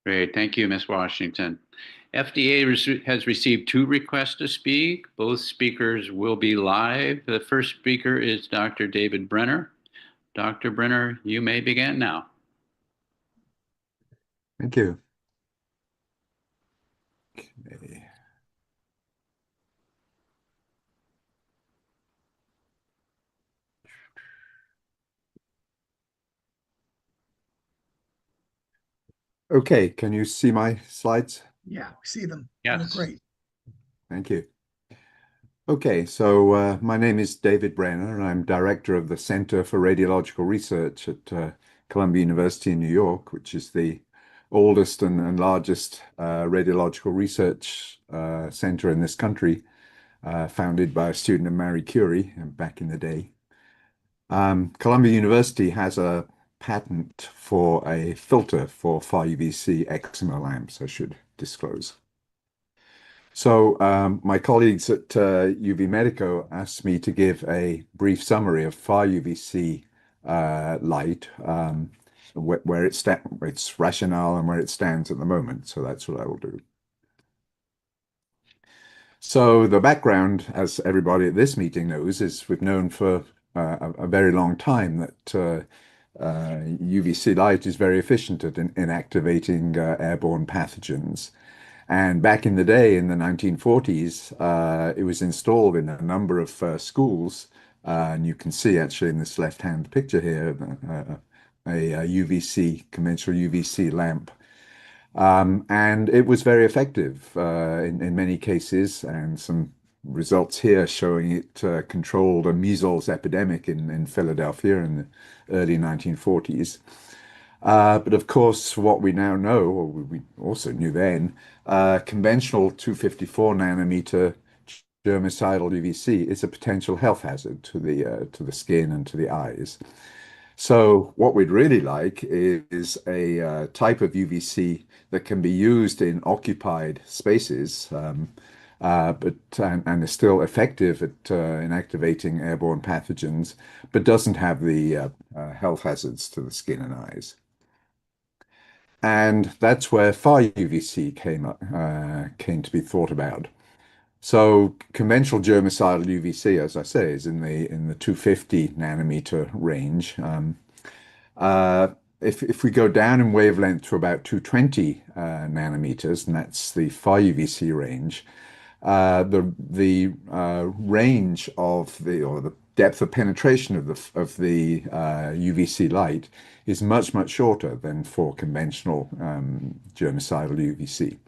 Great. Thank you, Ms. Washington. FDA has received 2 requests to speak. Both speakers will be live. The first speaker is Dr. David Brenner. Dr. Brenner, you may begin now. Thank you. Okay. Okay, can you see my slides? Yeah, we see them. Yes. They look great. Thank you. Okay, so my name is David Brenner, and I'm director of the Center for Radiological Research at Columbia University in New York, which is the oldest and largest radiological research center in this country, founded by a student of Marie Curie back in the day. Columbia University has a patent for a filter for far UVC excimer lamps, I should disclose. So my colleagues at UV Medico asked me to give a brief summary of far UVC light, where its rationale and where it stands at the moment. So that's what I will do. So the background, as everybody at this meeting knows, is we've known for a very long time that UVC light is very efficient at inactivating airborne pathogens. And back in the day, in the 1940s, it was installed in a number of schools. And you can see actually in this left-hand picture here, a UVC, conventional UVC lamp. And it was very effective in many cases, and some results here showing it controlled a measles epidemic in Philadelphia in the early 1940s. But of course, what we now know, or we also knew then, conventional 254 nanometer germicidal UVC is a potential health hazard to the skin and to the eyes. So what we'd really like is a type of UVC that can be used in occupied spaces, and is still effective at inactivating airborne pathogens, but doesn't have the health hazards to the skin and eyes. And that's where far UVC came to be thought about. So conventional germicidal UVC, as I say, is in the 250 nanometer range. If we go down in wavelength to about 220 nanometers, and that's the far UVC range, the range of the depth of penetration of the UVC light is much shorter than for conventional germicidal UVC.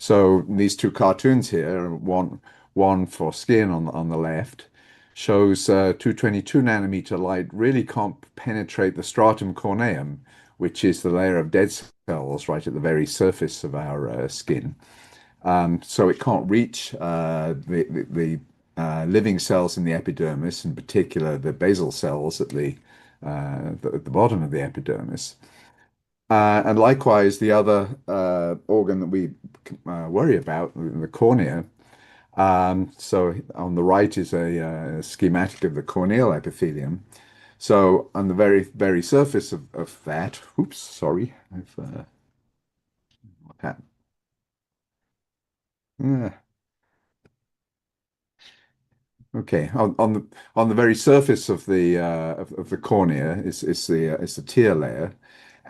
So these two cartoons here, one for skin on the left, shows 222 nanometer light really can't penetrate the stratum corneum, which is the layer of dead cells right at the very surface of our skin. So it can't reach the living cells in the epidermis, in particular the basal cells at the bottom of the epidermis. And likewise, the other organ that we worry about, the cornea. So on the right is a schematic of the corneal epithelium. So on the very surface of that, oops, sorry, what happened? Okay, on the very surface of the cornea is the tear layer,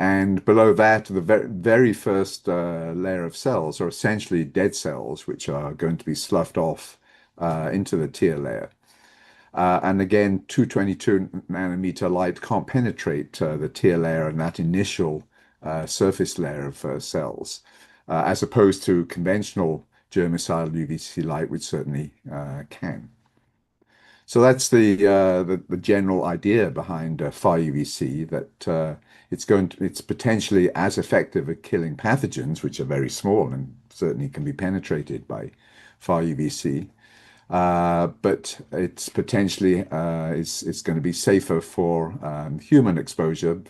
and below that the very first layer of cells are essentially dead cells, which are going to be sloughed off into the tear layer. And again, 222 nanometer light can't penetrate the tear layer and that initial surface layer of cells, as opposed to conventional germicidal UVC light, which certainly can. So that's the general idea behind far UVC, that it's potentially as effective at killing pathogens, which are very small and certainly can be penetrated by far UVC. But it's potentially it's going to be safer for human exposure,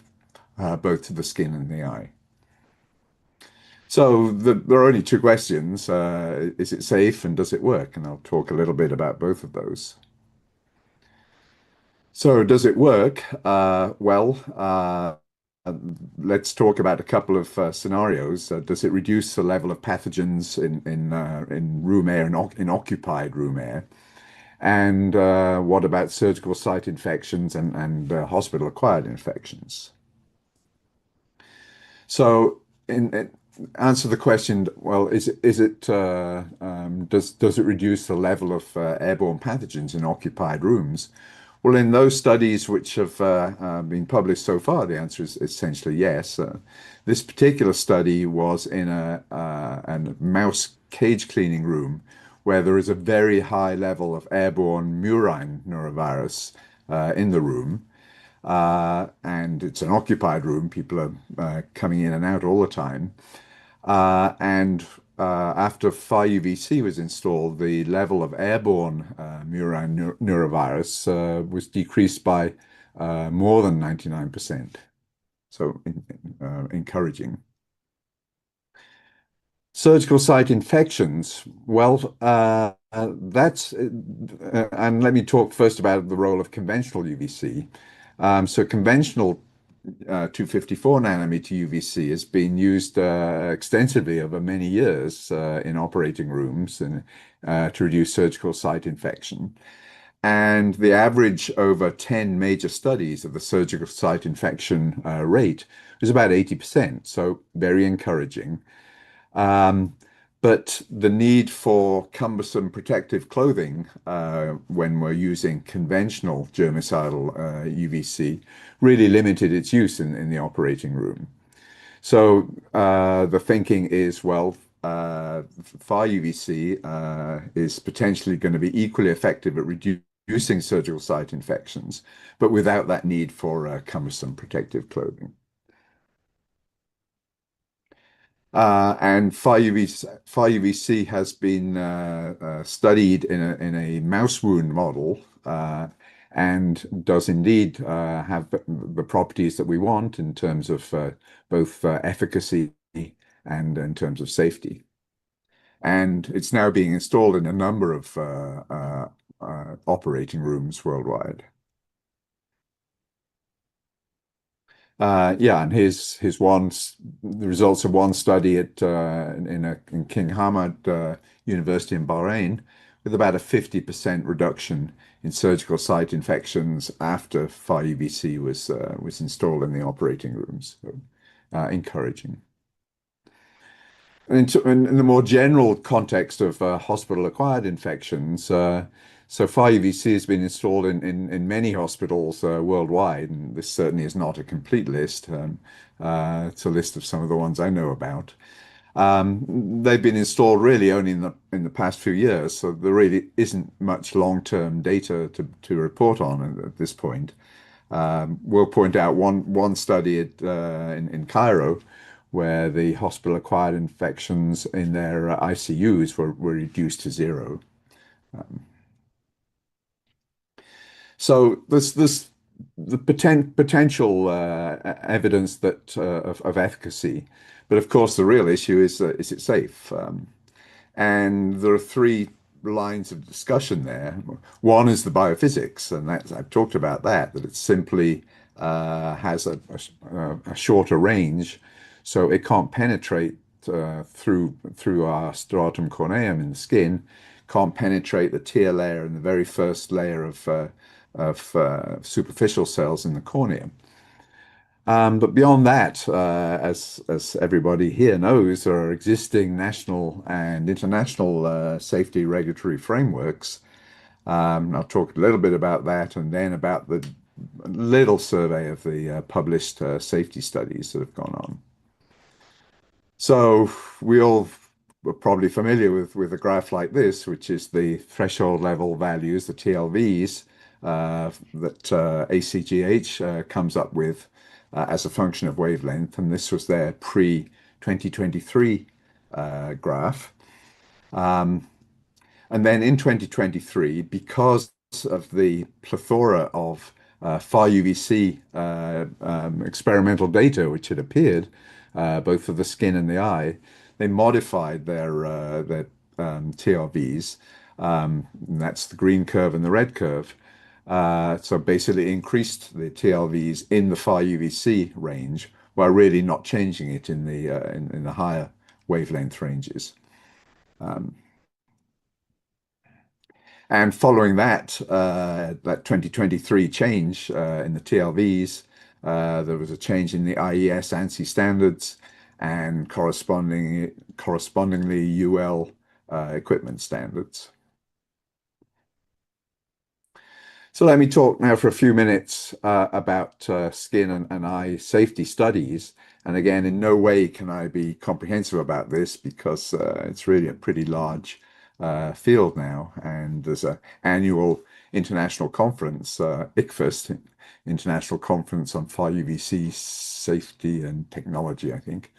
both to the skin and the eye. So there are only two questions: is it safe and does it work? And I'll talk a little bit about both of those. So does it work? Well, let's talk about a couple of scenarios. Does it reduce the level of pathogens in room air, in occupied room air? And what about surgical site infections and hospital-acquired infections? So, in answer the question, well, does it reduce the level of airborne pathogens in occupied rooms? Well, in those studies which have been published so far, the answer is essentially yes. This particular study was in a mouse cage cleaning room where there is a very high level of airborne murine norovirus in the room. And it's an occupied room. People are coming in and out all the time. And after FDORA was installed, the level of airborne murine norovirus was decreased by more than 99%. So encouraging. Surgical site infections. Well, and let me talk first about the role of conventional UVC. So conventional 254 nanometer UVC has been used extensively over many years in operating rooms and to reduce surgical site infection. And the average over 10 major studies of the surgical site infection rate was about 80%, so very encouraging. But the need for cumbersome protective clothing when we're using conventional germicidal UVC really limited its use in the operating room. So the thinking is, well, far UVC is potentially going to be equally effective at reducing surgical site infections, but without that need for cumbersome protective clothing. And far UVC has been studied in a mouse wound model and does indeed have the properties that we want in terms of both efficacy and in terms of safety. And it's now being installed in a number of operating rooms worldwide. Yeah, and the results of one study at in King Hamad University in Bahrain, with about a 50% reduction in surgical site infections after far UVC was installed in the operating rooms. So, encouraging. And in the more general context of hospital-acquired infections, so far UVC has been installed in many hospitals worldwide, and this certainly is not a complete list. It's a list of some of the ones I know about. They've been installed really only in the past few years, so there really isn't much long-term data to report on at this point. We'll point out one study in Cairo, where the hospital-acquired infections in their ICUs were reduced to zero. So there's the potential evidence that of efficacy, but of course the real issue is it safe? And there are three lines of discussion there. One is the biophysics, and I've talked about that it simply has a shorter range, so it can't penetrate through our stratum corneum in the skin, can't penetrate the tear layer and the very first layer of superficial cells in the cornea. But beyond that, as everybody here knows, there are existing national and international safety regulatory frameworks. I'll talk a little bit about that and then about the little survey of the published safety studies that have gone on. So we all were probably familiar with a graph like this, which is the threshold level values, the TLVs, that ACGH comes up with as a function of wavelength, and this was their pre-2023 graph. And then in 2023, because of the plethora of far UVC experimental data which had appeared, both for the skin and the eye, they modified their TRVs. That's the green curve and the red curve. So basically increased the TLVs in the far UVC range while really not changing it in the higher wavelength ranges. And following that 2023 change in the TLVs, there was a change in the IES ANSI standards and correspondingly UL equipment standards. So let me talk now for a few minutes about skin and eye safety studies. And again, in no way can I be comprehensive about this because it's really a pretty large field now. And there's an annual international conference, ICFAS, International Conference on Far UVC Safety and Technology, I think.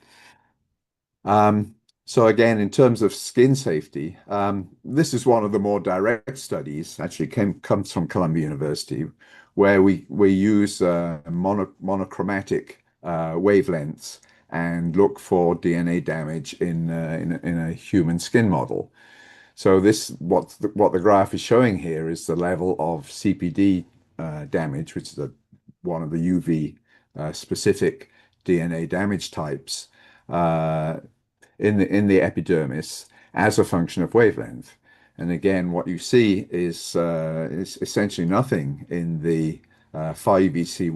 So again, in terms of skin safety, this is one of the more direct studies, actually comes from Columbia University, where we use monochromatic wavelengths and look for DNA damage in a human skin model. So what the graph is showing here is the level of CPD damage, which is one of the UV specific DNA damage types in the epidermis as a function of wavelength. And again, what you see is essentially nothing in the far UVC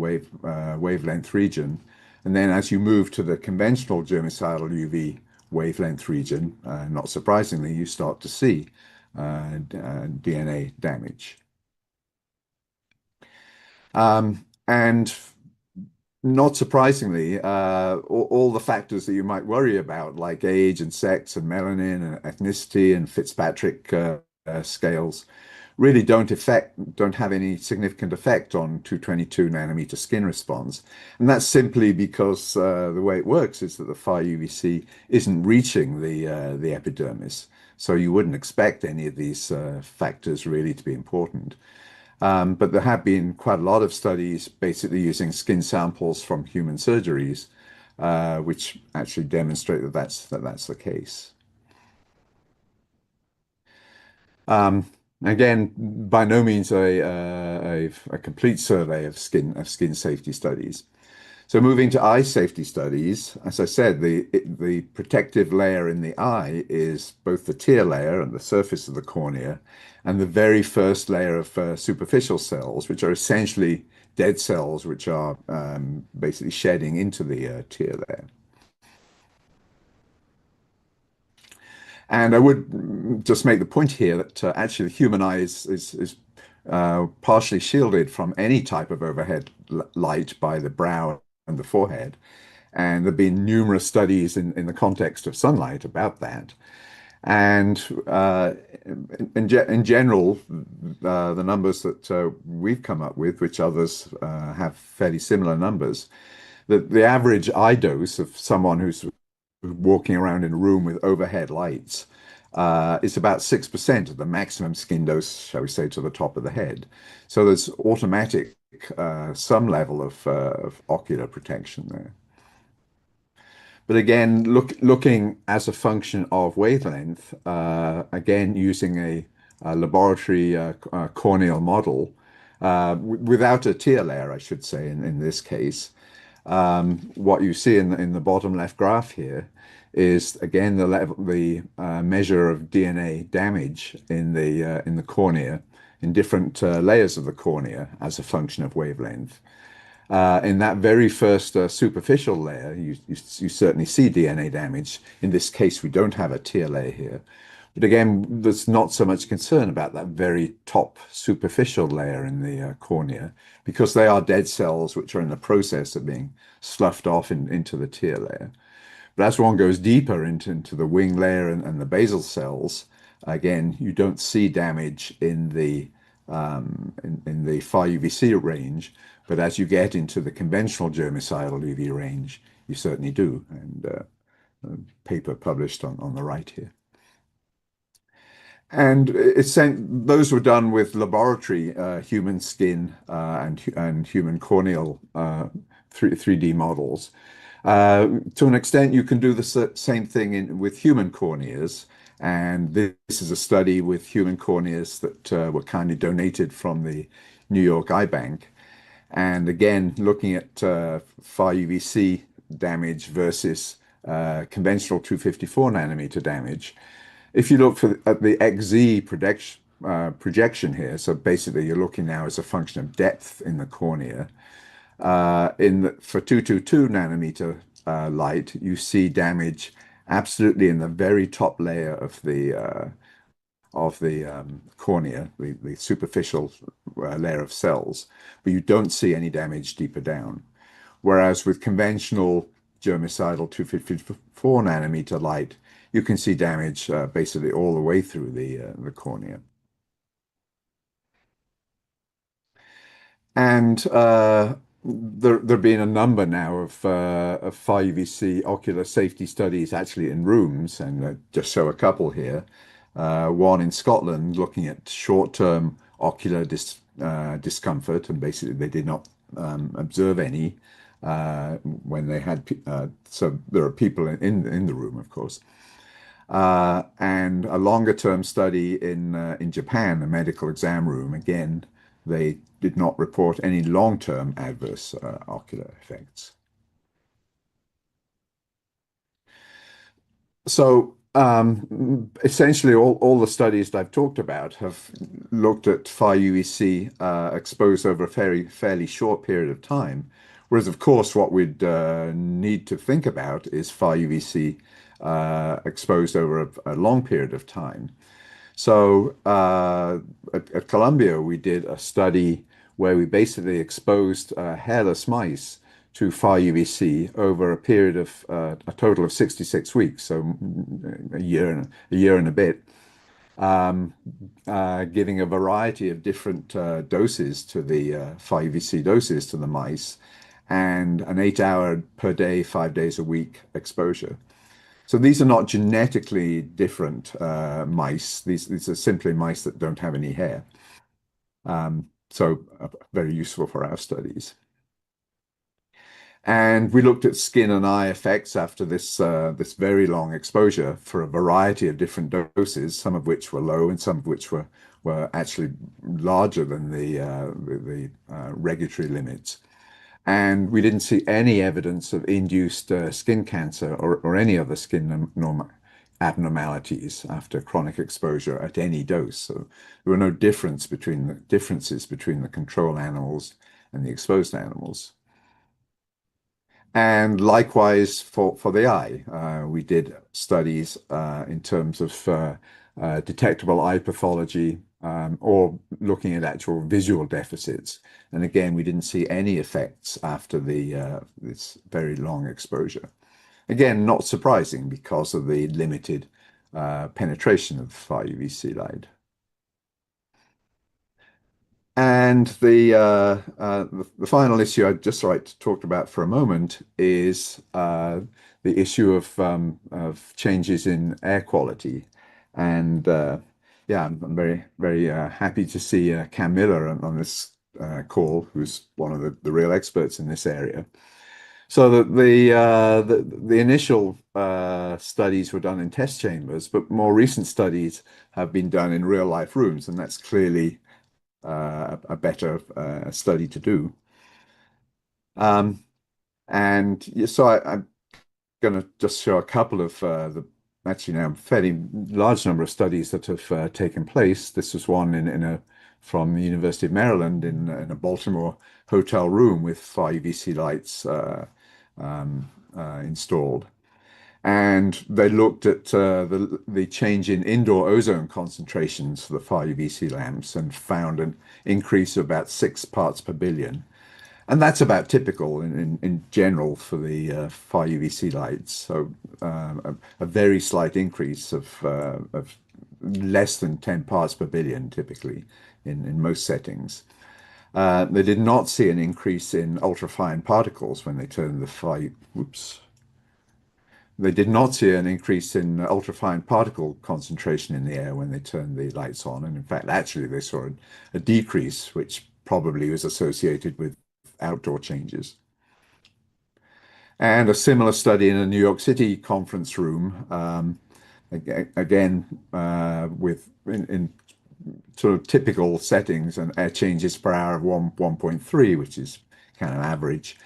wavelength region. And then as you move to the conventional germicidal UV wavelength region, not surprisingly, you start to see DNA damage. And not surprisingly, all the factors that you might worry about, like age and sex and melanin and ethnicity and Fitzpatrick scales, really don't have any significant effect on 222 nanometer skin response. And that's simply because the way it works is that the far UVC isn't reaching the epidermis. So you wouldn't expect any of these factors really to be important. But there have been quite a lot of studies basically using skin samples from human surgeries, which actually demonstrate that that's the case. Again, by no means a complete survey of skin safety studies. So moving to eye safety studies, as I said, the protective layer in the eye is both the tear layer and the surface of the cornea, and the very first layer of superficial cells, which are essentially dead cells, which are basically shedding into the tear layer. And I would just make the point here that actually the human eye is partially shielded from any type of overhead light by the brow and the forehead. And there have been numerous studies in the context of sunlight about that. And in general, the numbers that we've come up with, which others have fairly similar numbers, that the average eye dose of someone who's walking around in a room with overhead lights is about 6% of the maximum skin dose, shall we say, to the top of the head. So there's automatic some level of ocular protection there. But again, looking as a function of wavelength, again, using a laboratory corneal model, without a tear layer, I should say, in this case, what you see in the bottom left graph here is, again, the measure of DNA damage in the cornea, in different layers of the cornea as a function of wavelength. In that very first superficial layer, you certainly see DNA damage. In this case, we don't have a tear layer here. But again, there's not so much concern about that very top superficial layer in the cornea, because they are dead cells which are in the process of being sloughed off into the tear layer. But as one goes deeper into the wing layer and the basal cells, again, you don't see damage in the far UVC range, but as you get into the conventional germicidal UV range, you certainly do. And a paper published on the right here. And those were done with laboratory human skin and human corneal 3D models. To an extent, you can do the same thing with human corneas. And this is a study with human corneas that were kindly donated from the New York Eye Bank. And again, looking at far UVC damage versus conventional 254 nanometer damage. If you look at the XZ projection here, so basically you're looking now as a function of depth in the cornea. For 222 nanometer light, you see damage absolutely in the very top layer of the cornea, the superficial layer of cells, but you don't see any damage deeper down. Whereas with conventional germicidal 254 nanometer light, you can see damage basically all the way through the cornea. And there have been a number now of far UVC ocular safety studies actually in rooms, and just show a couple here. One in Scotland looking at short-term ocular discomfort, and basically they did not observe any when they had, so there are people in the room, of course. And a longer-term study in Japan, a medical exam room, again, they did not report any long-term adverse ocular effects. So essentially all the studies that I've talked about have looked at far UVC exposed over a fairly short period of time, whereas of course what we'd need to think about is far UVC exposed over a long period of time. So at Columbia, we did a study where we basically exposed hairless mice to far UVC over a period of a total of 66 weeks, so a year and a bit, giving a variety of different doses to the far UVC doses to the mice, and an 8-hour per day, 5 days a week exposure. So these are not genetically different mice. These are simply mice that don't have any hair. So very useful for our studies. And we looked at skin and eye effects after this very long exposure for a variety of different doses, some of which were low and some of which were actually larger than the regulatory limits. And we didn't see any evidence of induced skin cancer or any other skin abnormalities after chronic exposure at any dose. So there were no differences between the control animals and the exposed animals. And likewise for the eye, we did studies in terms of detectable eye pathology, or looking at actual visual deficits. And again, we didn't see any effects after this very long exposure. Again, not surprising because of the limited penetration of far UVC light. And the final issue I'd just like to talk about for a moment is the issue of changes in air quality. And yeah, I'm very happy to see Cam Miller on this call, who's one of the real experts in this area. So the initial studies were done in test chambers, but more recent studies have been done in real life rooms, and that's clearly a better study to do. And so I'm going to just show a couple of actually now fairly large number of studies that have taken place. This was one from the University of Maryland in a Baltimore hotel room with far UVC lights installed. And they looked at the change in indoor ozone concentrations for the far UVC lamps and found an increase of about 6 parts per billion. And that's about typical in general for the far UVC lights. So a very slight increase of less than 10 parts per billion typically in most settings. They did not see an increase in ultrafine particles when they turned the They did not see an increase in ultrafine particle concentration in the air when they turned the lights on. And in fact, actually, they saw a decrease, which probably was associated with outdoor changes. And a similar study in a New York City conference room, again, in sort of typical settings and air changes per hour of 1.3, which is kind of average.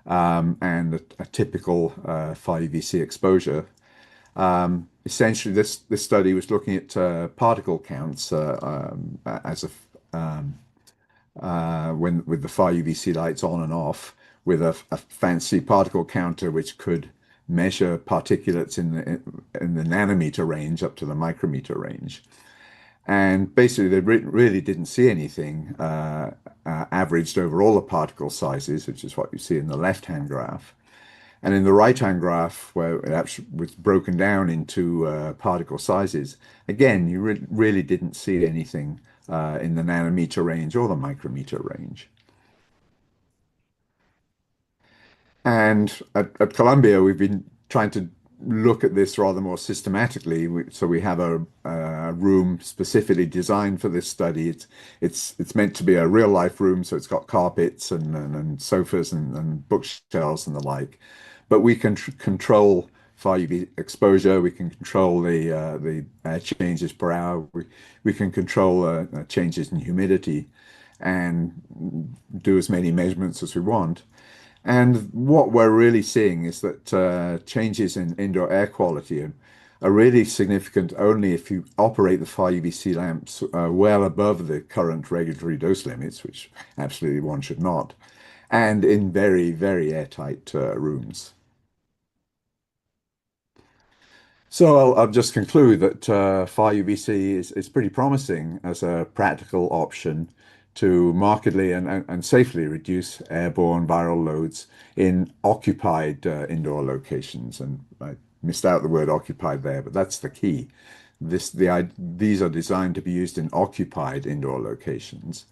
and a typical 5UVC exposure. Essentially, this study was looking at particle counts as a when with the 5UVC lights on and off, with a fancy particle counter which could measure particulates in the nanometer range up to the micrometer range. And basically, they really didn't see anything averaged over all the particle sizes, which is what you see in the left-hand graph. And in the right-hand graph, where it actually was broken down into particle sizes, again, you really didn't see anything in the nanometer range or the micrometer range. And at Columbia, we've been trying to look at this rather more systematically. So we have a room specifically designed for this study. It's meant to be a real life room, so it's got carpets and sofas and bookshelves and the like. But we can control 5UV exposure. We can control the changes per hour. We can control changes in humidity, and do as many measurements as we want. And what we're really seeing is that changes in indoor air quality are really significant only if you operate the 5UVC lamps well above the current regulatory dose limits, which absolutely one should not, and in very, very airtight rooms. So I'll just conclude that 5UVC is pretty promising as a practical option to markedly and safely reduce airborne viral loads in occupied indoor locations. And I missed out the word occupied there, but that's the key. These are designed to be used in occupied indoor locations.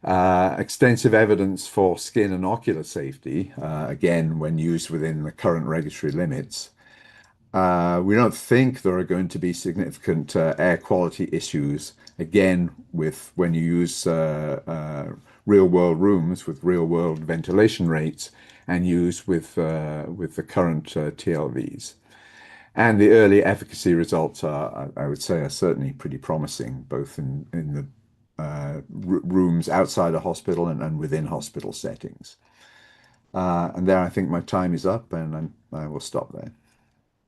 Extensive evidence for skin and ocular safety, again, when used within the current regulatory limits. We don't think there are going to be significant air quality issues, again, when you use real-world rooms with real-world ventilation rates and use with the current TLVs. And the early efficacy results I would say, are certainly pretty promising, both in the rooms outside a hospital and within hospital settings. And there, I think my time is up, and I will stop there.